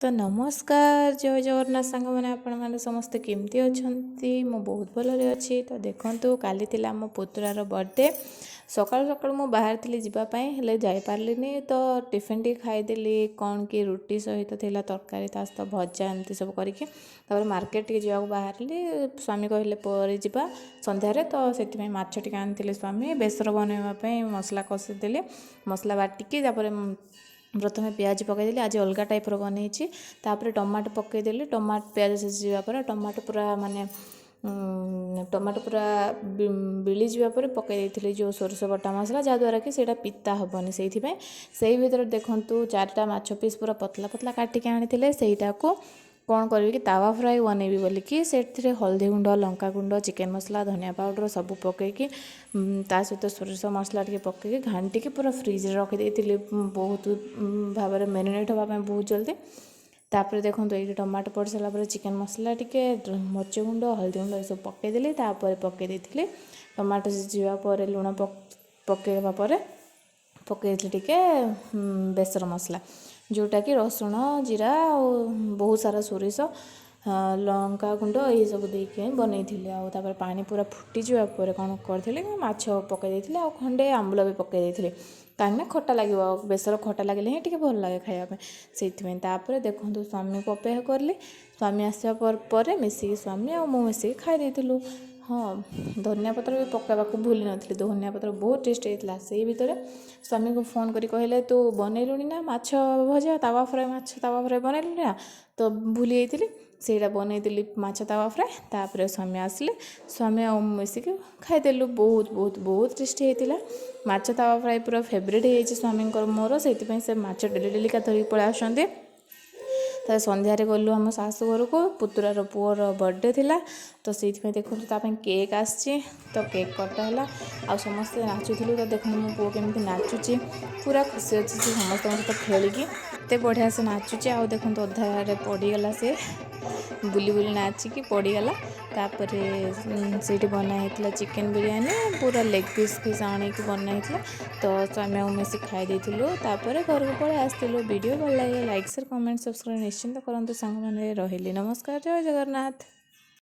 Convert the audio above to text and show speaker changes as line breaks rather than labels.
तो नमस्कार जय जगन्नाथ सांग मैंने आपण मैंने समस्ते केमती अच्छी मु बहुत भलरे अच्छी। तो देखो काली थिला मो पुतुरार बर्थडे सकाल सकाल मु बाहर थी जावाई हेले जापारे तो टिफिन टी खाईदेली कौन कि रुटी सहित थिला तरकारी ता सहित भजा एमती सब करके मार्केट टी जावाक बाहर स्वामी कहले पर जा संध्यारे तो से माछ टी आनी स्वामी बेसर बनवाई मसला कषिदेली मसला बाटिकी प्रथम प्याज पकईदेली आज अलग टाइप्र बनई टमाटो पकईदेली टमाटो प्याज सीझा टमाटो पूरा माने टमाटो पूरा बिली जापर पकई जो सोरष बटा मसला जहाँद्वारा कि सीटा पिता हेनी से भर देखूँ चार्टा माछ पीस पूरा पतला पतला काटिक आनी से कौन करी कि तावा फ्राए बनैबी बोलिकी से हल्दी गुंड लंका गुंड चिकेन मसला धनिया पाउडर सब पकईकी सहित सोरिष मसला टे पकईकी घांटिकी पूरा फ्रिज रखी बहुत भाव में मैरिनेट होगापी बहुत जल्दी। तापर देखो ये टमाटो पड़ सारापर चिकेन मसला टे मर्च गुंड हल्दी गुंड ये सब पकईदेली पकई टमाटो सीझा लुण पकईवा पकई टे बेसर मसला जोटा कि रसुण जीरा और बहुत सारा सोरिष लंका गुंड ये सब देके बनई आउे पानी पूरा फुटी जावापर कौन करी माछ पकई खंडे आंबुल भी पकई कहीं खटा लगे बेसर खटा लगे ही भल लगे खायापे से देखो स्वामी को अपेक्षा करली स्वामी आसा पर मिसिकी स्वामी आ मु मिसिकी खाई हाँ धनिया पत्र भी पकड़ा भूली नी धनिया पत्र बहुत टेस्ट होता से भितर स्वामी को फोन करी कहले तू बनैलुणी ना माछ भजा तावा फ्राए बनैलुणी ना तो भूली जाइली से बनईदेली माछ तावा फ्राए तापर स्वामी आसिले स्वामी आ मिसिकी खाईदेलु बहुत बहुत बहुत टेस्टी होता माछ तावा फ्राए पूरा फेवरेट हो स्वामी मोर से माछ डेली डेलिका धरिक पलि आसते। तो संध्यारे गलु आम शाशु घर को पुतुरार पुअर बर्थडे थिला तो से देखो केक आसी तो केक कटाला आ समस्ते नाचुलु तो देखो मो पु केमती नाचुची पूरा खुशी अच्छी से समस्त सहित खेलिकी एत बढ़िया से नाचुची आ देखो अधारे पड़गला से बुली बुली नाचिकी पड़गला तापर से बनाई चिकेन बिरयानी पूरा लेग पीस फीस आणिकी बनाई तो स्वामी मिसी खाई घर को पलि आसलु वीडियो भल लगे लाइक शेयर कमेंट सब्सक्राइब निश्चिंत करूँ सांग मैंने रही नमस्कार जय जगन्नाथ।